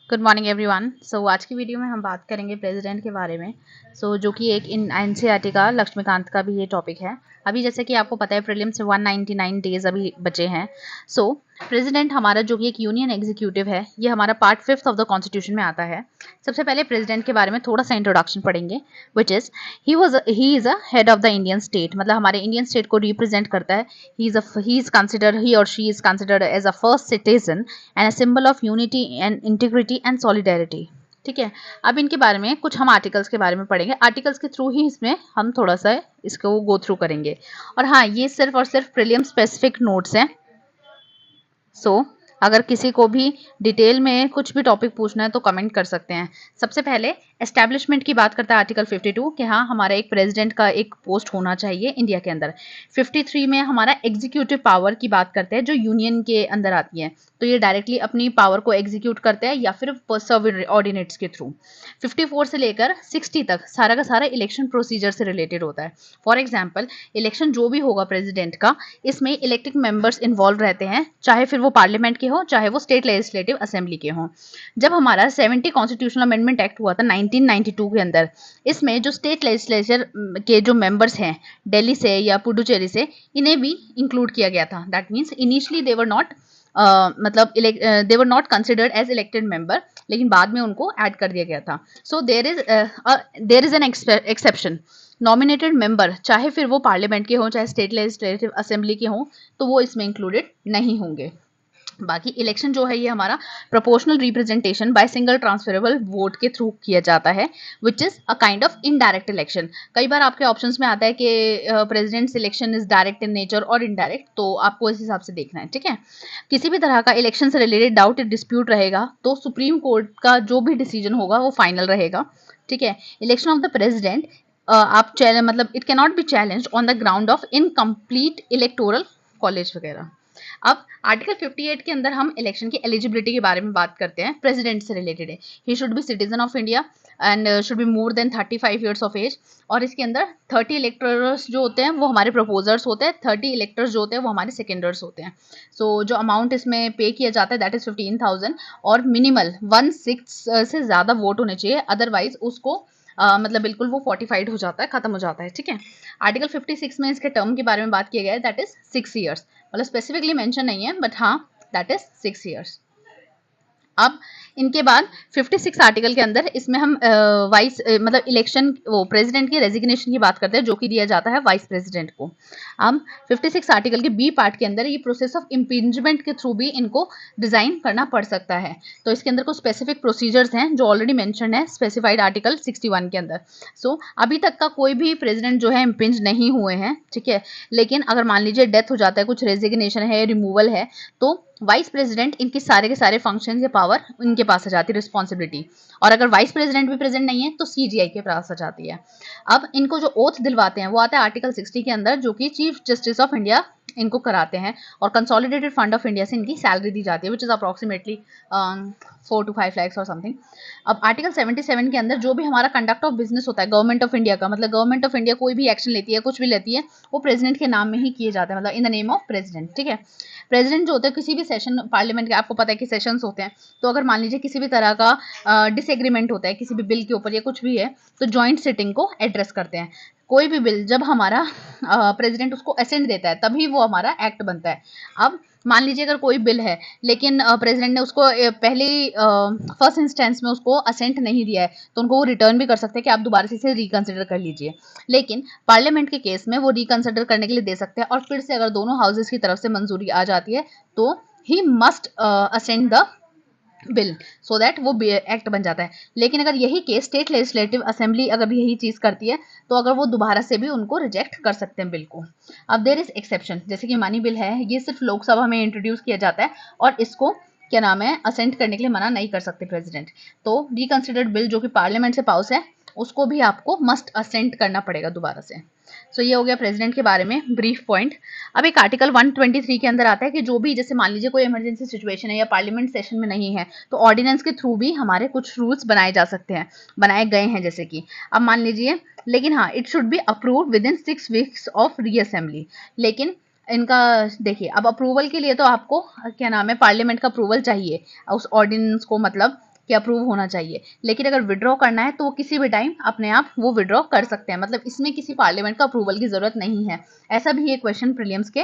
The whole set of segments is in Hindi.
Good morning everyone. सो आज की वीडियो में हम बात करेंगे प्रेसिडेंट के बारे में। जो कि एक इन एनसीईआरटी का लक्ष्मीकांत का भी ये टॉपिक है। अभी जैसे कि आपको पता है प्रीलिम से 199 डेज अभी बचे हैं। प्रेसिडेंट हमारा जो कि एक यूनियन एग्जीक्यूटिव है, ये हमारा पार्ट 5 ऑफ द कॉन्स्टिट्यूशन में आता है। सबसे पहले प्रेसिडेंट के बारे में थोड़ा सा इंट्रोडक्शन पढ़ेंगे, which is he is a head of the Indian state, मतलब हमारे इंडियन स्टेट को रिप्रेजेंट करता है। He or she is considered as a first citizen and a symbol of unity and integrity and solidarity. ठीक है, अब इनके बारे में कुछ हम आर्टिकल्स के बारे में पढ़ेंगे। आर्टिकल्स के थ्रू ही इसमें हम थोड़ा सा इसको गो थ्रू करेंगे। और हाँ, ये सिर्फ और सिर्फ प्रीलियम स्पेसिफिक नोट्स हैं। अगर किसी को भी डिटेल में कुछ भी टॉपिक पूछना है तो कमेंट कर सकते हैं। सबसे पहले एस्टैब्लिशमेंट की बात करता है आर्टिकल 52 कि हाँ, हमारा एक प्रेसिडेंट का एक पोस्ट होना चाहिए इंडिया के अंदर। 53 में हमारा एग्जीक्यूटिव पावर की बात करते हैं जो यूनियन के अंदर आती है, तो ये डायरेक्टली अपनी पावर को एग्जीक्यूट करते हैं या फिर सर्व ऑर्डिनेट्स के थ्रू। 54 से लेकर 60 तक सारा का सारा इलेक्शन प्रोसीजर से रिलेटेड होता है। फॉर एग्जाम्पल, इलेक्शन जो भी होगा प्रेसिडेंट का, इसमें इलेक्टेड मेंबर्स इन्वॉल्व रहते हैं, चाहे फिर वो पार्लियामेंट के हो चाहे वो स्टेट लेजिस्लेटिव असेंबली के हों। जब हमारा 70 कॉन्स्टिट्यूशनल अमेंडमेंट एक्ट हुआ था 1992 के अंदर, इसमें जो स्टेट लेजिस्लेचर के जो मेंबर्स हैं दिल्ली से या पुडुचेरी से, इन्हें भी इंक्लूड किया गया था। That means initially they were not मतलब they were not considered as elected member, लेकिन बाद में उनको ऐड कर दिया गया था। So there is an exception. Nominated member चाहे फिर वो पार्लियामेंट के हों चाहे स्टेट लेजिस्लेटिव असेंबली के हों, तो वो इसमें इंक्लूडेड नहीं होंगे। बाकी इलेक्शन जो है ये हमारा proportional representation by single transferable vote के थ्रू किया जाता है, which is a kind of indirect election. कई बार आपके ऑप्शंस में आता है कि president selection is direct in nature और इनडायरेक्ट, तो आपको इस हिसाब से देखना है। ठीक है, किसी भी तरह का इलेक्शन से रिलेटेड डाउट डिस्प्यूट रहेगा तो सुप्रीम कोर्ट का जो भी डिसीजन होगा वो फाइनल रहेगा। ठीक है, इलेक्शन ऑफ द प्रेसिडेंट आप मतलब it can not be challenged on the ground of incomplete electoral college वगैरह। अब आर्टिकल 58 के अंदर हम इलेक्शन की एलिजिबिलिटी के बारे में बात करते हैं। प्रेसिडेंट से रिलेटेड है, he should be citizen of India and should be more than 35 years of age. और इसके अंदर 30 इलेक्टर्स जो होते हैं वो हमारे प्रपोजर्स होते हैं, 30 इलेक्टर्स जो होते हैं वो हमारे सेकेंडर्स होते हैं। जो अमाउंट इसमें पे किया जाता है दैट इज 15,000, और मिनिमल 1/6 से ज़्यादा वोट होने चाहिए, अदरवाइज उसको मतलब बिल्कुल वो फोर्टिफाइड हो जाता है, खत्म हो जाता है। ठीक है, आर्टिकल 56 में इसके टर्म के बारे में बात किया गया है, दैट इज 6 ईयर्स। मतलब स्पेसिफिकली मेंशन नहीं है, बट हाँ, दैट इज 6 ईयर्स। अब इनके बाद 56 आर्टिकल के अंदर इसमें हम वाइस मतलब इलेक्शन वो प्रेसिडेंट की रेजिग्नेशन की बात करते हैं, जो कि दिया जाता है वाइस प्रेसिडेंट को। अब 56 आर्टिकल के बी पार्ट के अंदर ये प्रोसेस ऑफ इम्पीचमेंट के थ्रू भी इनको डिजाइन करना पड़ सकता है। तो इसके अंदर कुछ स्पेसिफिक प्रोसीजर्स हैं जो ऑलरेडी मेंशन है स्पेसिफाइड आर्टिकल 61 के अंदर। अभी तक का कोई भी प्रेसिडेंट जो है इम्पिंच नहीं हुए हैं। ठीक है, लेकिन अगर मान लीजिए डेथ हो जाता है, कुछ रेजिग्नेशन है, रिमूवल है, तो वाइस प्रेसिडेंट इनके सारे के सारे फंक्शन या पावर इनके पास आ जाती है, रिस्पॉन्सिबिलिटी। और अगर वाइस प्रेसिडेंट भी प्रेजेंट नहीं है तो सीजीआई के पास आ जाती है। अब इनको जो ओथ दिलवाते हैं वो आता है आर्टिकल 60 के अंदर, जो कि चीफ जस्टिस ऑफ इंडिया इनको कराते हैं, और कंसोलिडेटेड फंड ऑफ इंडिया से इनकी सैलरी दी जाती है, which is approximately 4 to 5 lakhs और समथिंग। अब आर्टिकल 77 के अंदर जो भी हमारा कंडक्ट ऑफ बिजनेस होता है गवर्नमेंट ऑफ इंडिया का, मतलब गवर्नमेंट ऑफ इंडिया कोई भी एक्शन लेती है, कुछ भी लेती है, वो प्रेसिडेंट के नाम में ही किए जाते हैं, मतलब in the name of president. ठीक है, प्रेसिडेंट जो होते हैं किसी भी सेशन पार्लियामेंट के, आपको पता है कि सेशंस होते हैं, तो अगर मान लीजिए किसी भी तरह का डिसएग्रीमेंट होता है किसी भी बिल के ऊपर या कुछ भी है, तो जॉइंट सिटिंग को एड्रेस करते हैं। कोई भी बिल जब हमारा प्रेसिडेंट उसको असेंट देता है तभी वो हमारा एक्ट बनता है। अब मान लीजिए अगर कोई बिल है लेकिन प्रेसिडेंट ने उसको पहले फर्स्ट इंस्टेंस में उसको असेंट नहीं दिया है, तो उनको वो रिटर्न भी कर सकते हैं कि आप दोबारा से इसे रिकंसिडर कर लीजिए। लेकिन पार्लियामेंट के केस में वो रिकंसिडर करने के लिए दे सकते हैं, और फिर से अगर दोनों हाउसेस की तरफ से मंजूरी आ जाती है तो he must assent the bill, so that वो एक्ट बन जाता है। लेकिन अगर यही केस स्टेट लेजिस्लेटिव असेंबली अगर भी यही चीज करती है, तो अगर वो दोबारा से भी उनको रिजेक्ट कर सकते हैं बिल को। अब देयर इज एक्सेप्शन, जैसे कि मनी बिल है, ये सिर्फ लोकसभा में इंट्रोड्यूस किया जाता है, और इसको क्या नाम है असेंट करने के लिए मना नहीं कर सकते प्रेसिडेंट। तो रिकंसिडर्ड बिल जो कि पार्लियामेंट से पास है, उसको भी आपको मस्ट असेंट करना पड़ेगा दोबारा से। ये हो गया प्रेसिडेंट के बारे में ब्रीफ पॉइंट। अब एक आर्टिकल 123 के अंदर आता है कि जो भी जैसे मान लीजिए कोई इमरजेंसी सिचुएशन है या पार्लियामेंट सेशन में नहीं है, तो ऑर्डिनेंस के थ्रू भी हमारे कुछ रूल्स बनाए जा सकते हैं, बनाए गए हैं, जैसे कि अब मान लीजिए, लेकिन हाँ, it should be approved with in 6 weeks of reassembly. लेकिन इनका देखिए, अब अप्रूवल के लिए तो आपको क्या नाम है पार्लियामेंट का अप्रूवल चाहिए उस ऑर्डिनेंस को मतलब कि अप्रूव होना चाहिए, लेकिन अगर विड्रॉ करना है तो वो किसी भी टाइम अपने आप वो विड्रॉ कर सकते हैं, मतलब इसमें किसी पार्लियामेंट का अप्रूवल की जरूरत नहीं है। ऐसा भी ये क्वेश्चन प्रीलिम्स के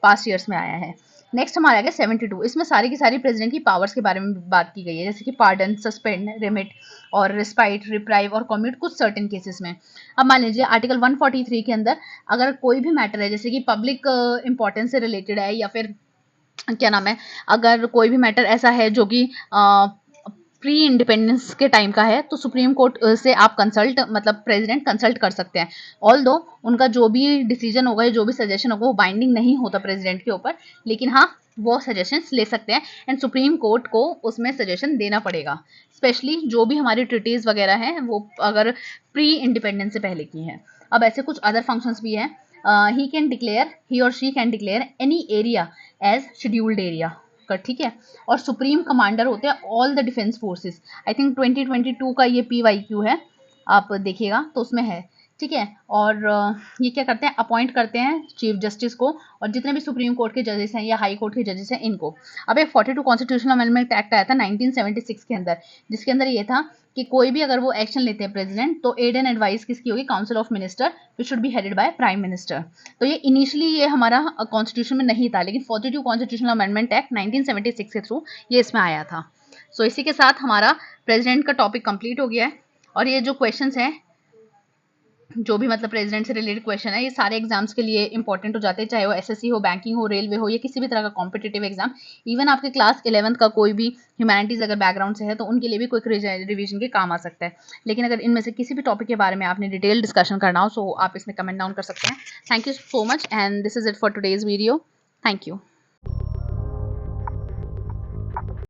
पास्ट ईयर्स में आया है। नेक्स्ट हमारा आ गया 72, इसमें सारी की सारी प्रेसिडेंट की पावर्स के बारे में बात की गई है, जैसे कि पार्डन, सस्पेंड, रिमिट और रिस्पाइट, रिप्राइव और कॉम्यूट कुछ सर्टेन केसेस में। अब मान लीजिए आर्टिकल 143 के अंदर अगर कोई भी मैटर है जैसे कि पब्लिक इंपॉर्टेंस से रिलेटेड है, या फिर क्या नाम है, अगर कोई भी मैटर ऐसा है जो कि प्री इंडिपेंडेंस के टाइम का है, तो सुप्रीम कोर्ट से आप कंसल्ट, मतलब प्रेसिडेंट कंसल्ट कर सकते हैं। ऑल्दो उनका जो भी डिसीजन होगा, जो भी सजेशन होगा, वो बाइंडिंग नहीं होता प्रेसिडेंट के ऊपर, लेकिन हाँ वो सजेशंस ले सकते हैं एंड सुप्रीम कोर्ट को उसमें सजेशन देना पड़ेगा, स्पेशली जो भी हमारी ट्रिटीज वगैरह हैं वो अगर प्री इंडिपेंडेंस से पहले की हैं। अब ऐसे कुछ अदर फंक्शंस भी हैं। He or she can declare any area as scheduled area, ठीक है। और सुप्रीम कमांडर होते हैं all the defence forces. I think 2022 का ये PYQ है, आप देखिएगा तो उसमें है, ठीक है। और ये क्या करते हैं, अपॉइंट करते हैं चीफ जस्टिस को, और जितने भी सुप्रीम कोर्ट के जजेस हैं या हाई कोर्ट के जजेस हैं इनको। अब एक 42 कॉन्स्टिट्यूशनल अमेंडमेंट एक्ट आया था 1976 के अंदर, जिसके अंदर ये था कि कोई भी अगर वो एक्शन लेते हैं प्रेसिडेंट, तो एड एंड एडवाइस किसकी होगी, council of minister, which should be headed by prime minister. तो ये इनिशियली ये हमारा कॉन्स्टिट्यूशन में नहीं था, लेकिन 42 कॉन्स्टिट्यूशनल अमेंडमेंट एक्ट 1976 के थ्रू ये इसमें आया था। सो इसी के साथ हमारा प्रेसिडेंट का टॉपिक कंप्लीट हो गया है। और ये जो क्वेश्चंस हैं, जो भी मतलब प्रेसिडेंट से रिलेटेड क्वेश्चन है, ये सारे एग्जाम्स के लिए इंपॉर्टेंट हो जाते हैं, चाहे वो SSC हो, बैंकिंग हो, रेलवे हो, या किसी भी तरह का कॉम्पिटेटिव एग्जाम। इवन आपके क्लास 11th का कोई भी ह्यूमैनिटीज अगर बैकग्राउंड से है तो उनके लिए भी क्विक रिवीजन के काम आ सकता है। लेकिन अगर इनमें से किसी भी टॉपिक के बारे में आपने डिटेल डिस्कशन करना हो, सो आप इसमें कमेंट डाउन कर सकते हैं। Thank you so much and this is it for today's video. Thank you.